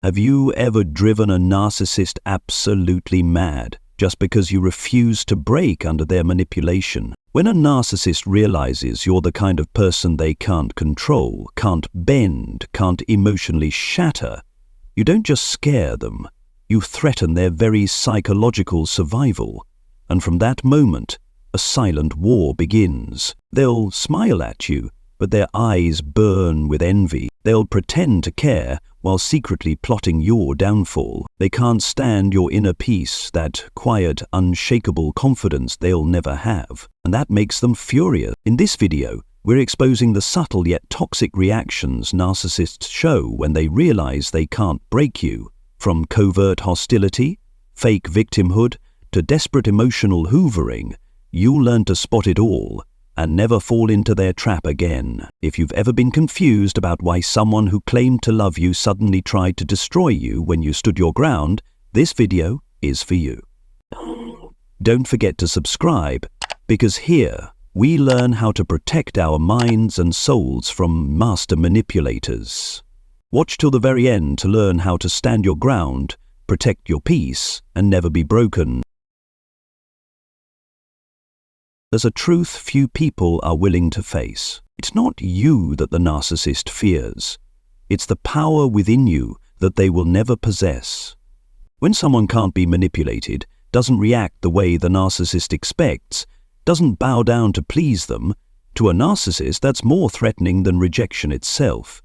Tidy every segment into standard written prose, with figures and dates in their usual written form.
Have you ever driven a narcissist absolutely mad just because you refuse to break under their manipulation? When a narcissist realizes you're the kind of person they can't control, can't bend, can't emotionally shatter, you don't just scare them, you threaten their very psychological survival. And from that moment, a silent war begins. They'll smile at you, but their eyes burn with envy. They'll pretend to care while secretly plotting your downfall. They can't stand your inner peace, that quiet, unshakable confidence they'll never have. And that makes them furious. In this video, we're exposing the subtle yet toxic reactions narcissists show when they realize they can't break you. From covert hostility, fake victimhood, to desperate emotional hoovering, you'll learn to spot it all and never fall into their trap again. If you've ever been confused about why someone who claimed to love you suddenly tried to destroy you when you stood your ground, this video is for you. Don't forget to subscribe, because here we learn how to protect our minds and souls from master manipulators. Watch till the very end to learn how to stand your ground, protect your peace, and never be broken. There's a truth few people are willing to face. It's not you that the narcissist fears. It's the power within you that they will never possess. When someone can't be manipulated, doesn't react the way the narcissist expects, doesn't bow down to please them, to a narcissist that's more threatening than rejection itself.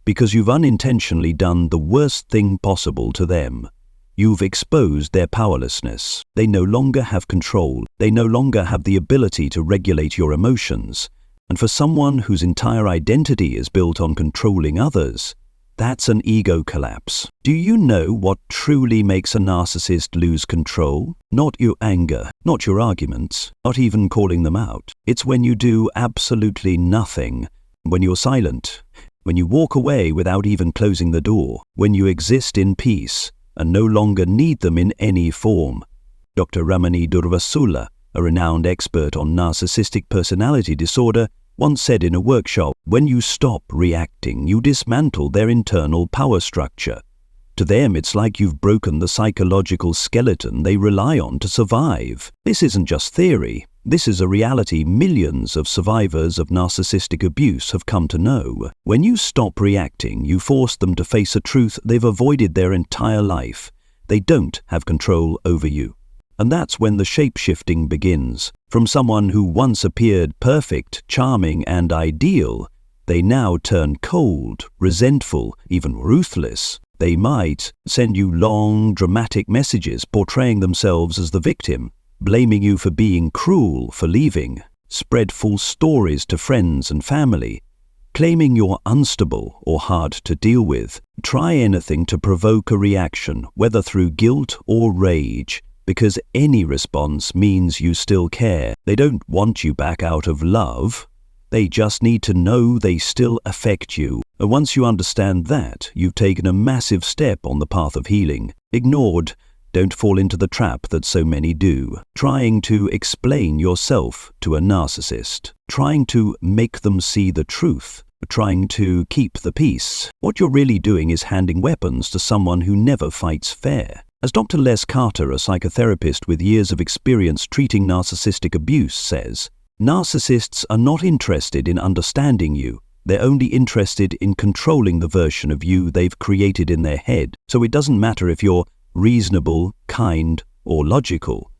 Because you've unintentionally done the worst thing possible to them. You've exposed their powerlessness. They no longer have control. They no longer have the ability to regulate your emotions. And for someone whose entire identity is built on controlling others, that's an ego collapse. Do you know what truly makes a narcissist lose control? Not your anger, not your arguments, not even calling them out. It's when you do absolutely nothing, when you're silent, when you walk away without even closing the door, when you exist in peace and no longer need them in any form. Dr. Ramani Durvasula, a renowned expert on narcissistic personality disorder, once said in a workshop, when you stop reacting, you dismantle their internal power structure. To them, it's like you've broken the psychological skeleton they rely on to survive. This isn't just theory. This is a reality millions of survivors of narcissistic abuse have come to know. When you stop reacting, you force them to face a truth they've avoided their entire life. They don't have control over you. And that's when the shape-shifting begins. From someone who once appeared perfect, charming, and ideal, they now turn cold, resentful, even ruthless. They might send you long, dramatic messages portraying themselves as the victim, blaming you for being cruel for leaving, spread false stories to friends and family, claiming you're unstable or hard to deal with. Try anything to provoke a reaction, whether through guilt or rage, because any response means you still care. They don't want you back out of love. They just need to know they still affect you. And once you understand that, you've taken a massive step on the path of healing. Ignored, don't fall into the trap that so many do. Trying to explain yourself to a narcissist. Trying to make them see the truth. Trying to keep the peace. What you're really doing is handing weapons to someone who never fights fair. As Dr. Les Carter, a psychotherapist with years of experience treating narcissistic abuse, says, narcissists are not interested in understanding you. They're only interested in controlling the version of you they've created in their head. So it doesn't matter if you're reasonable, kind, or logical.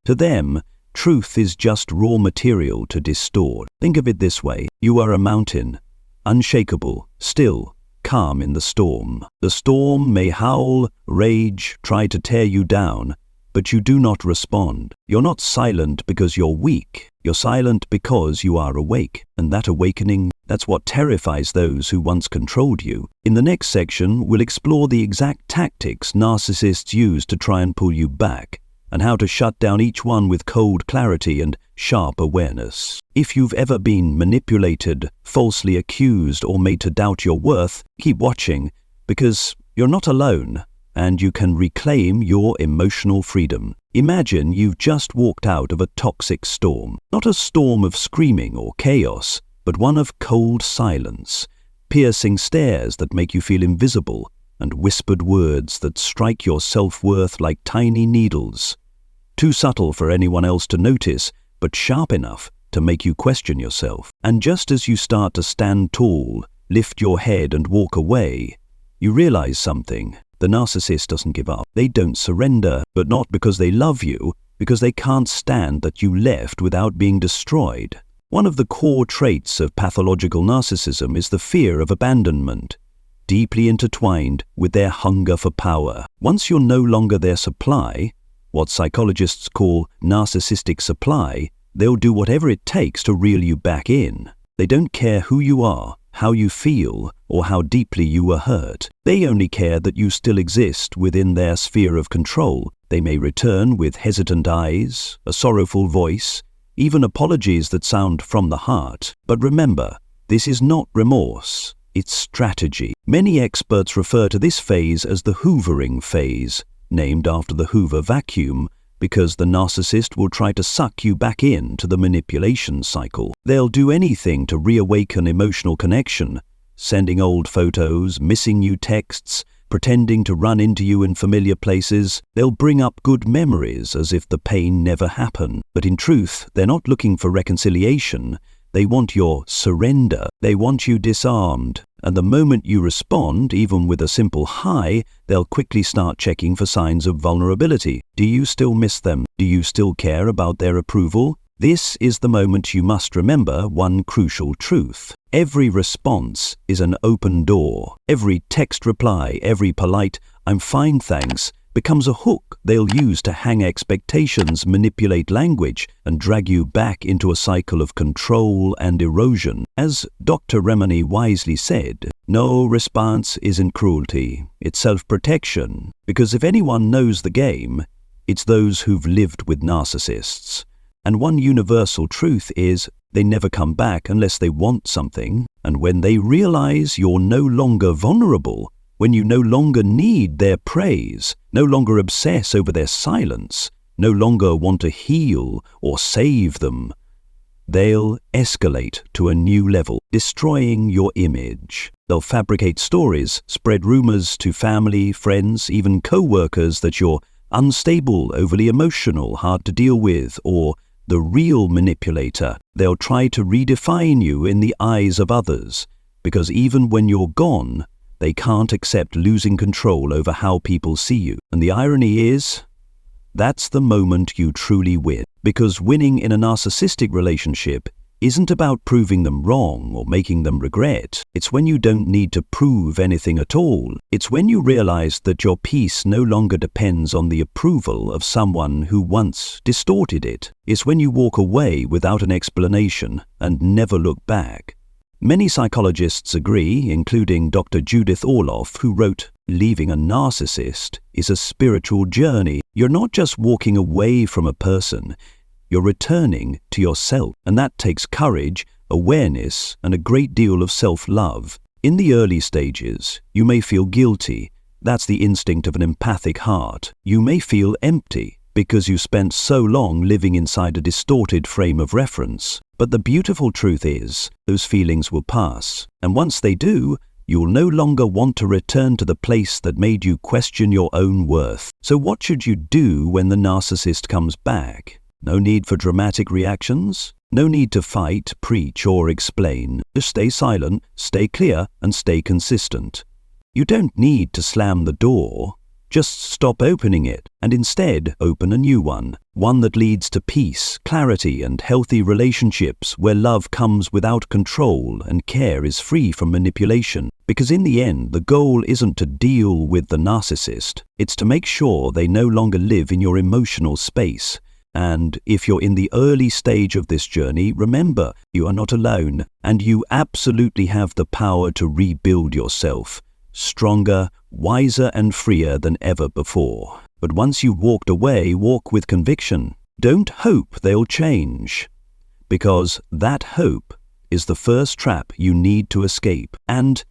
To them, truth is just raw material to distort. Think of it this way. You are a mountain, unshakable, still, calm in the storm. The storm may howl, rage, try to tear you down, but you do not respond. You're not silent because you're weak. You're silent because you are awake. And that awakening, that's what terrifies those who once controlled you. In the next section, we'll explore the exact tactics narcissists use to try and pull you back, and how to shut down each one with cold clarity and sharp awareness. If you've ever been manipulated, falsely accused, or made to doubt your worth, keep watching, because you're not alone, and you can reclaim your emotional freedom. Imagine you've just walked out of a toxic storm. Not a storm of screaming or chaos, but one of cold silence, piercing stares that make you feel invisible, and whispered words that strike your self-worth like tiny needles. Too subtle for anyone else to notice, but sharp enough to make you question yourself. And just as you start to stand tall, lift your head and walk away, you realize something. The narcissist doesn't give up. They don't surrender, but not because they love you, because they can't stand that you left without being destroyed. One of the core traits of pathological narcissism is the fear of abandonment, deeply intertwined with their hunger for power. Once you're no longer their supply, what psychologists call narcissistic supply, they'll do whatever it takes to reel you back in. They don't care who you are, how you feel, or how deeply you were hurt. They only care that you still exist within their sphere of control. They may return with hesitant eyes, a sorrowful voice, even apologies that sound from the heart. But remember, this is not remorse, it's strategy. Many experts refer to this phase as the hoovering phase, named after the Hoover vacuum, because the narcissist will try to suck you back into the manipulation cycle. They'll do anything to reawaken emotional connection, sending old photos, missing you texts, pretending to run into you in familiar places. They'll bring up good memories as if the pain never happened. But in truth, they're not looking for reconciliation. They want your surrender. They want you disarmed. And the moment you respond, even with a simple hi, they'll quickly start checking for signs of vulnerability. Do you still miss them? Do you still care about their approval? This is the moment you must remember one crucial truth. Every response is an open door. Every text reply, every polite, "I'm fine, thanks," becomes a hook they'll use to hang expectations, manipulate language, and drag you back into a cycle of control and erosion. As Dr. Remini wisely said, no response isn't cruelty, it's self-protection. Because if anyone knows the game, it's those who've lived with narcissists. And one universal truth is they never come back unless they want something. And when they realize you're no longer vulnerable, when you no longer need their praise, no longer obsess over their silence, no longer want to heal or save them, they'll escalate to a new level, destroying your image. They'll fabricate stories, spread rumors to family, friends, even co-workers that you're unstable, overly emotional, hard to deal with, or the real manipulator. They'll try to redefine you in the eyes of others, because even when you're gone, they can't accept losing control over how people see you. And the irony is, that's the moment you truly win. Because winning in a narcissistic relationship isn't about proving them wrong or making them regret. It's when you don't need to prove anything at all. It's when you realize that your peace no longer depends on the approval of someone who once distorted it. It's when you walk away without an explanation and never look back. Many psychologists agree, including Dr. Judith Orloff, who wrote, "Leaving a narcissist is a spiritual journey. You're not just walking away from a person, you're returning to yourself. And that takes courage, awareness, and a great deal of self-love. In the early stages, you may feel guilty. That's the instinct of an empathic heart. You may feel empty because you spent so long living inside a distorted frame of reference. But the beautiful truth is, those feelings will pass. And once they do, you'll no longer want to return to the place that made you question your own worth. So what should you do when the narcissist comes back? No need for dramatic reactions. No need to fight, preach, or explain. Just stay silent, stay clear, and stay consistent. You don't need to slam the door. Just stop opening it, and instead open a new one. One that leads to peace, clarity, and healthy relationships where love comes without control and care is free from manipulation. Because in the end, the goal isn't to deal with the narcissist. It's to make sure they no longer live in your emotional space. And if you're in the early stage of this journey, remember, you are not alone, and you absolutely have the power to rebuild yourself. Stronger, wiser, and freer than ever before. But once you've walked away, walk with conviction. Don't hope they'll change, because that hope is the first trap you need to escape. And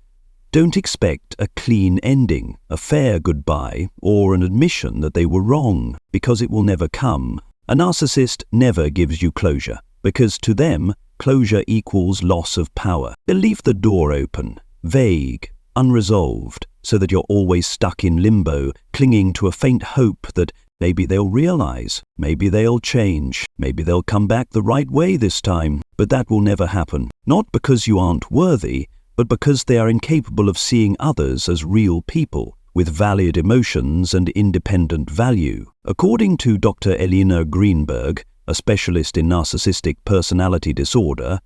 don't expect a clean ending, a fair goodbye, or an admission that they were wrong, because it will never come. A narcissist never gives you closure, because to them, closure equals loss of power. They'll leave the door open, vague, unresolved, so that you're always stuck in limbo, clinging to a faint hope that maybe they'll realize, maybe they'll change, maybe they'll come back the right way this time. But that will never happen. Not because you aren't worthy, but because they are incapable of seeing others as real people, with valid emotions and independent value. According to Dr. Elena Greenberg, a specialist in narcissistic personality disorder,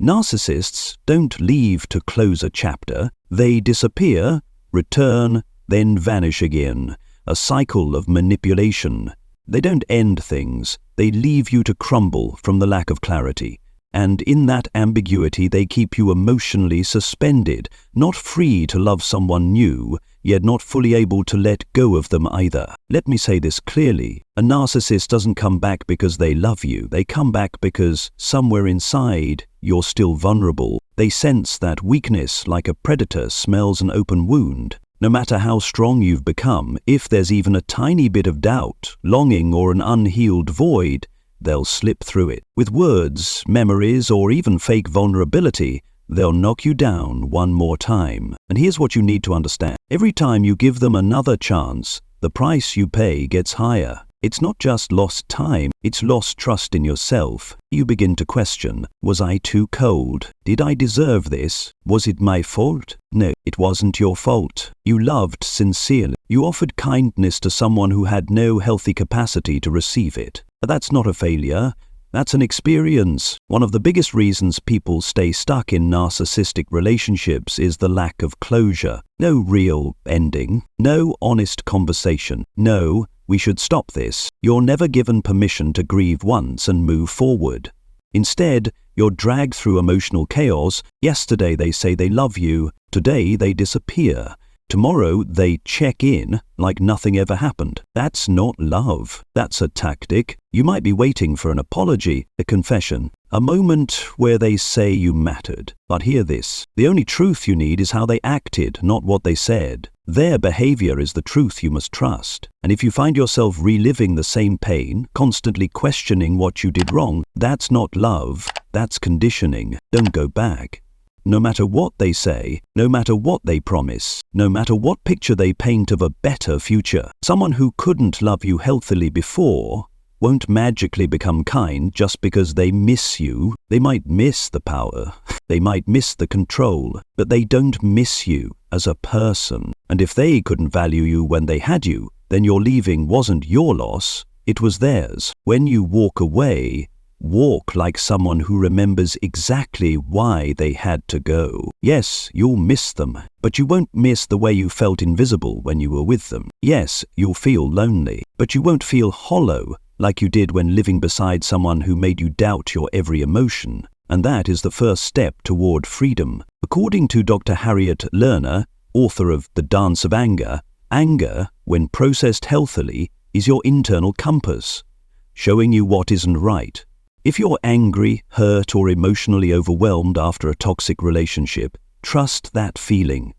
narcissists don't leave to close a chapter. They disappear, return, then vanish again. A cycle of manipulation. They don't end things. They leave you to crumble from the lack of clarity. And in that ambiguity, they keep you emotionally suspended, not free to love someone new, yet not fully able to let go of them either. Let me say this clearly. A narcissist doesn't come back because they love you. They come back because somewhere inside, you're still vulnerable. They sense that weakness like a predator smells an open wound. No matter how strong you've become, if there's even a tiny bit of doubt, longing, or an unhealed void, they'll slip through it. With words, memories, or even fake vulnerability, they'll knock you down one more time. And here's what you need to understand. Every time you give them another chance, the price you pay gets higher. It's not just lost time, it's lost trust in yourself. You begin to question, was I too cold? Did I deserve this? Was it my fault? No, it wasn't your fault. You loved sincerely. You offered kindness to someone who had no healthy capacity to receive it. But that's not a failure. That's an experience. One of the biggest reasons people stay stuck in narcissistic relationships is the lack of closure. No real ending. No honest conversation. No, we should stop this. You're never given permission to grieve once and move forward. Instead, you're dragged through emotional chaos. Yesterday they say they love you. Today they disappear. Tomorrow they check in like nothing ever happened. That's not love. That's a tactic. You might be waiting for an apology, a confession, a moment where they say you mattered. But hear this. The only truth you need is how they acted, not what they said. Their behavior is the truth you must trust. And if you find yourself reliving the same pain, constantly questioning what you did wrong, that's not love. That's conditioning. Don't go back. No matter what they say, no matter what they promise, no matter what picture they paint of a better future, someone who couldn't love you healthily before won't magically become kind just because they miss you. They might miss the power, they might miss the control, but they don't miss you as a person. And if they couldn't value you when they had you, then your leaving wasn't your loss, it was theirs. When you walk away, walk like someone who remembers exactly why they had to go. Yes, you'll miss them, but you won't miss the way you felt invisible when you were with them. Yes, you'll feel lonely, but you won't feel hollow like you did when living beside someone who made you doubt your every emotion. And that is the first step toward freedom. According to Dr. Harriet Lerner, author of The Dance of Anger, anger, when processed healthily, is your internal compass, showing you what isn't right. If you're angry, hurt, or emotionally overwhelmed after a toxic relationship, trust that feeling.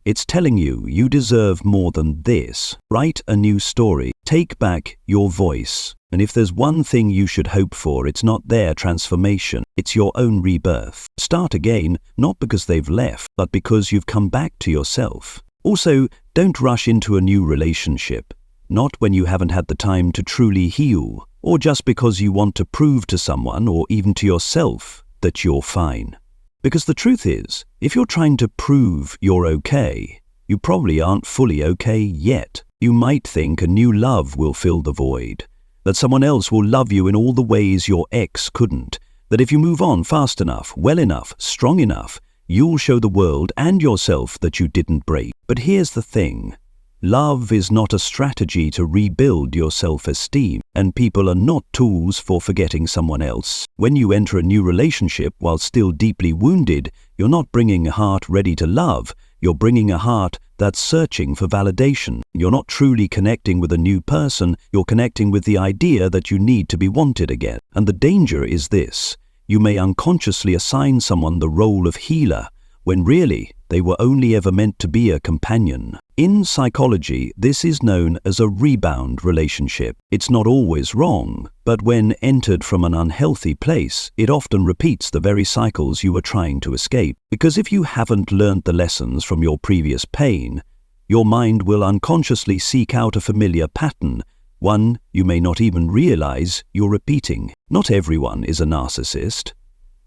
It's telling you you deserve more than this. Write a new story. Take back your voice. And if there's one thing you should hope for, it's not their transformation. It's your own rebirth. Start again, not because they've left, but because you've come back to yourself. Also, don't rush into a new relationship. Not when you haven't had the time to truly heal, or just because you want to prove to someone or even to yourself that you're fine. Because the truth is, if you're trying to prove you're okay, you probably aren't fully okay yet. You might think a new love will fill the void, that someone else will love you in all the ways your ex couldn't, that if you move on fast enough, well enough, strong enough, you'll show the world and yourself that you didn't break. But here's the thing. Love is not a strategy to rebuild your self-esteem, and people are not tools for forgetting someone else. When you enter a new relationship while still deeply wounded, you're not bringing a heart ready to love, you're bringing a heart that's searching for validation. You're not truly connecting with a new person, you're connecting with the idea that you need to be wanted again. And the danger is this. You may unconsciously assign someone the role of healer, when really they were only ever meant to be a companion. In psychology, this is known as a rebound relationship. It's not always wrong, but when entered from an unhealthy place, it often repeats the very cycles you were trying to escape. Because if you haven't learned the lessons from your previous pain, Your mind will unconsciously seek out a familiar pattern, one you may not even realize you're repeating. Not everyone is a narcissist,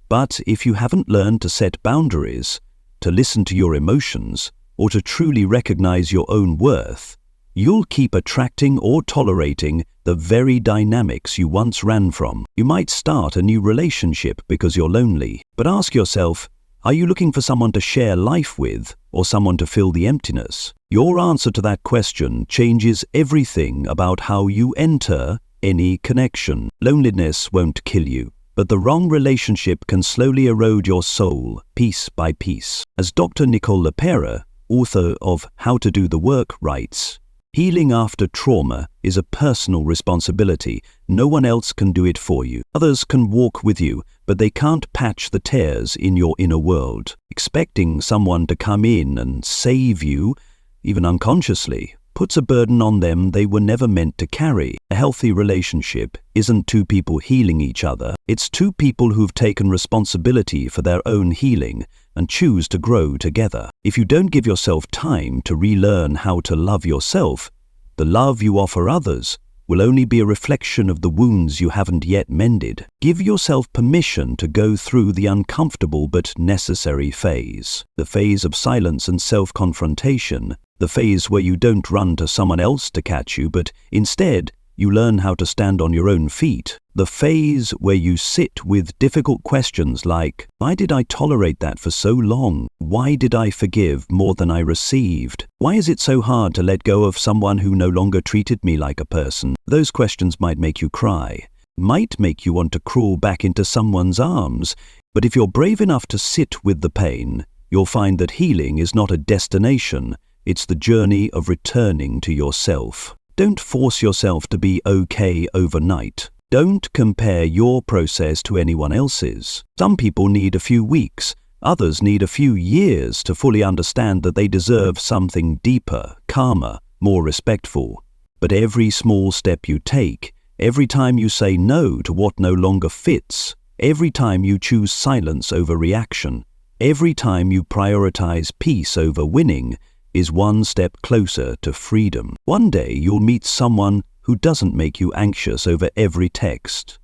but if you haven't learned to set boundaries, to listen to your emotions, or to truly recognize your own worth, you'll keep attracting or tolerating the very dynamics you once ran from. You might start a new relationship because you're lonely, but ask yourself, are you looking for someone to share life with or someone to fill the emptiness? Your answer to that question changes everything about how you enter any connection. Loneliness won't kill you, but the wrong relationship can slowly erode your soul, piece by piece. As Dr. Nicole LePera, author of How to Do the Work, writes, healing after trauma is a personal responsibility. No one else can do it for you. Others can walk with you, but they can't patch the tears in your inner world. Expecting someone to come in and save you, even unconsciously, puts a burden on them they were never meant to carry. A healthy relationship isn't two people healing each other. It's two people who've taken responsibility for their own healing and choose to grow together. If you don't give yourself time to relearn how to love yourself, the love you offer others will only be a reflection of the wounds you haven't yet mended. Give yourself permission to go through the uncomfortable but necessary phase. The phase of silence and self-confrontation. The phase where you don't run to someone else to catch you, but instead you learn how to stand on your own feet. The phase where you sit with difficult questions like, why did I tolerate that for so long? Why did I forgive more than I received? Why is it so hard to let go of someone who no longer treated me like a person? Those questions might make you cry, might make you want to crawl back into someone's arms, but if you're brave enough to sit with the pain, you'll find that healing is not a destination, it's the journey of returning to yourself. Don't force yourself to be okay overnight. Don't compare your process to anyone else's. Some people need a few weeks, others need a few years to fully understand that they deserve something deeper, calmer, more respectful. But every small step you take, every time you say no to what no longer fits, every time you choose silence over reaction, every time you prioritize peace over winning, is one step closer to freedom. One day you'll meet someone who doesn't make you anxious over every text,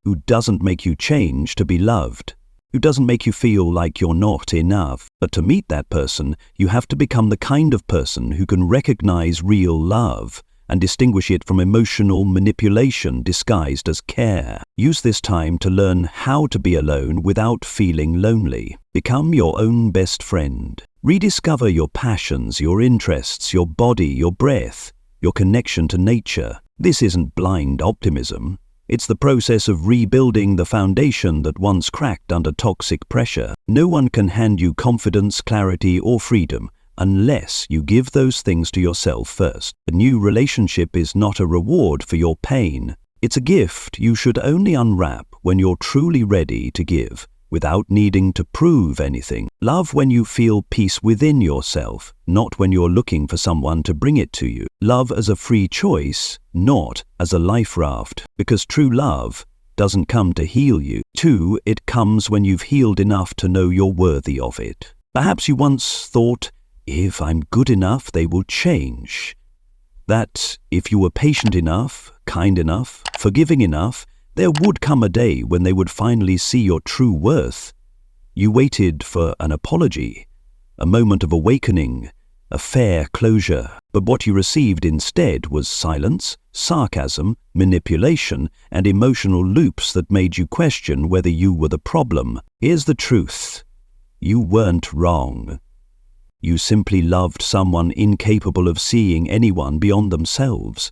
who doesn't make you change to be loved, who doesn't make you feel like you're not enough. But to meet that person, you have to become the kind of person who can recognize real love and distinguish it from emotional manipulation disguised as care. Use this time to learn how to be alone without feeling lonely. Become your own best friend. Rediscover your passions, your interests, your body, your breath, your connection to nature. This isn't blind optimism. It's the process of rebuilding the foundation that once cracked under toxic pressure. No one can hand you confidence, clarity, or freedom unless you give those things to yourself first. A new relationship is not a reward for your pain. It's a gift you should only unwrap when you're truly ready to give, without needing to prove anything. Love when you feel peace within yourself, not when you're looking for someone to bring it to you. Love as a free choice, not as a life raft, because true love doesn't come to heal you. 2, it comes when you've healed enough to know you're worthy of it. Perhaps you once thought, if I'm good enough, they will change. That if you were patient enough, kind enough, forgiving enough, there would come a day when they would finally see your true worth. You waited for an apology, a moment of awakening, a fair closure, but what you received instead was silence, sarcasm, manipulation, and emotional loops that made you question whether you were the problem. Here's the truth. You weren't wrong. You simply loved someone incapable of seeing anyone beyond themselves.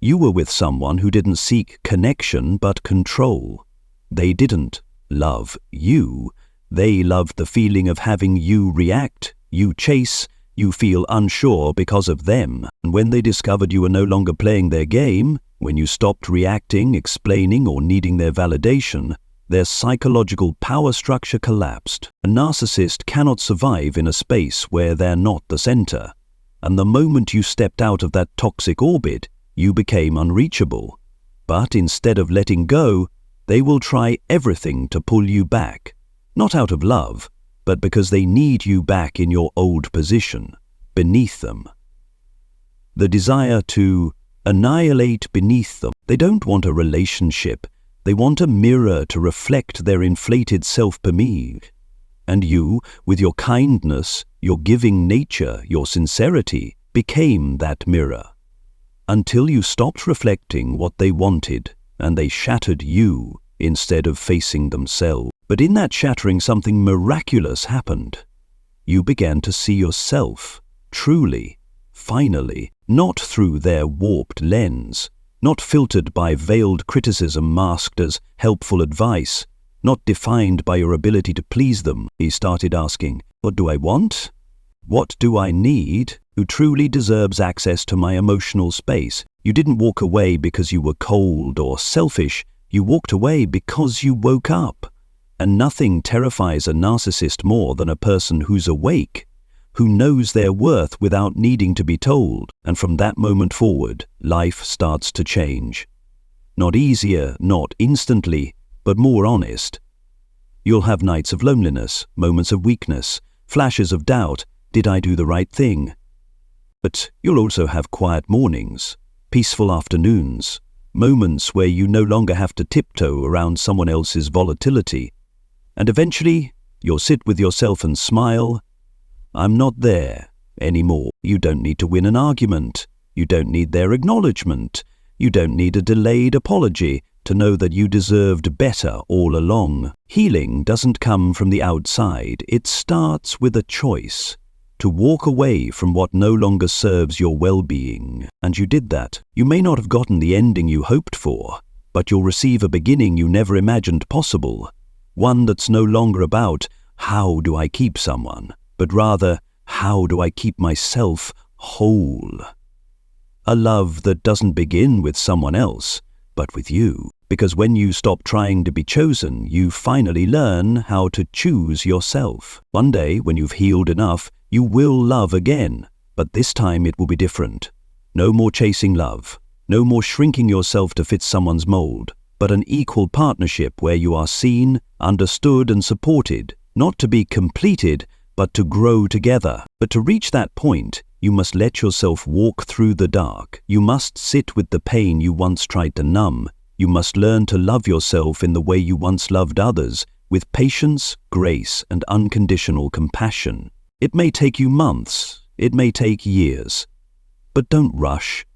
You were with someone who didn't seek connection but control. They didn't love you. They loved the feeling of having you react, you chase, you feel unsure because of them. And when they discovered you were no longer playing their game, when you stopped reacting, explaining, or needing their validation, their psychological power structure collapsed. A narcissist cannot survive in a space where they're not the center. And the moment you stepped out of that toxic orbit, you became unreachable. But instead of letting go, they will try everything to pull you back. Not out of love, but because they need you back in your old position, beneath them. the desire to annihilate beneath them. They don't want a relationship. They want a mirror to reflect their inflated self-image. And you, with your kindness, your giving nature, your sincerity, became that mirror. Until you stopped reflecting what they wanted, and they shattered you instead of facing themselves. But in that shattering, something miraculous happened. You began to see yourself, truly, finally, not through their warped lens, not filtered by veiled criticism masked as helpful advice, not defined by your ability to please them. He started asking, what do I want? What do I need? Who truly deserves access to my emotional space? You didn't walk away because you were cold or selfish. You walked away because you woke up. And nothing terrifies a narcissist more than a person who's awake, who knows their worth without needing to be told. And from that moment forward, life starts to change. Not easier, not instantly, but more honest. You'll have nights of loneliness, moments of weakness, flashes of doubt. Did I do the right thing? But you'll also have quiet mornings, peaceful afternoons, moments where you no longer have to tiptoe around someone else's volatility. And eventually, you'll sit with yourself and smile. I'm not there anymore. You don't need to win an argument. You don't need their acknowledgement. You don't need a delayed apology to know that you deserved better all along. Healing doesn't come from the outside. It starts with a choice to walk away from what no longer serves your well-being. And you did that. You may not have gotten the ending you hoped for, but you'll receive a beginning you never imagined possible. One that's no longer about, how do I keep someone, but rather, how do I keep myself whole? A love that doesn't begin with someone else, but with you. Because when you stop trying to be chosen, you finally learn how to choose yourself. One day, when you've healed enough, you will love again, but this time it will be different. No more chasing love. No more shrinking yourself to fit someone's mold, but an equal partnership where you are seen, understood, and supported, not to be completed, but to grow together. But to reach that point, you must let yourself walk through the dark. You must sit with the pain you once tried to numb. You must learn to love yourself in the way you once loved others, with patience, grace, and unconditional compassion. It may take you months, it may take years, but don't rush.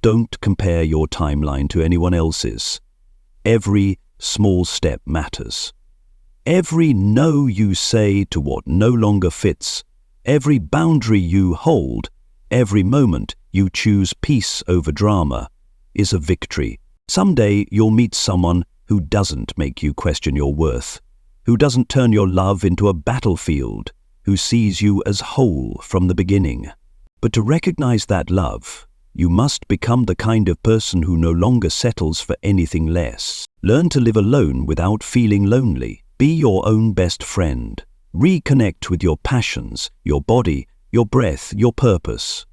Don't compare your timeline to anyone else's. Every small step matters. Every no you say to what no longer fits, every boundary you hold, every moment you choose peace over drama is a victory. Someday you'll meet someone who doesn't make you question your worth, who doesn't turn your love into a battlefield, who sees you as whole from the beginning. But to recognize that love, you must become the kind of person who no longer settles for anything less. Learn to live alone without feeling lonely. Be your own best friend. Reconnect with your passions, your body, your breath, your purpose.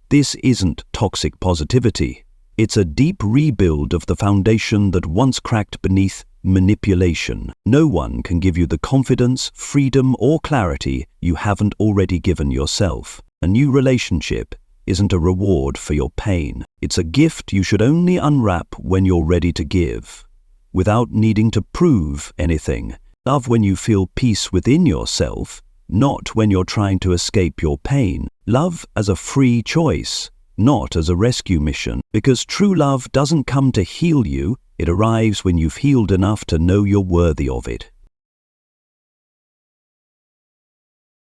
This isn't toxic positivity. It's a deep rebuild of the foundation that once cracked beneath manipulation. No one can give you the confidence, freedom, or clarity you haven't already given yourself. A new relationship isn't a reward for your pain. It's a gift you should only unwrap when you're ready to give, without needing to prove anything. Love when you feel peace within yourself, not when you're trying to escape your pain. Love as a free choice, not as a rescue mission. Because true love doesn't come to heal you, it arrives when you've healed enough to know you're worthy of it.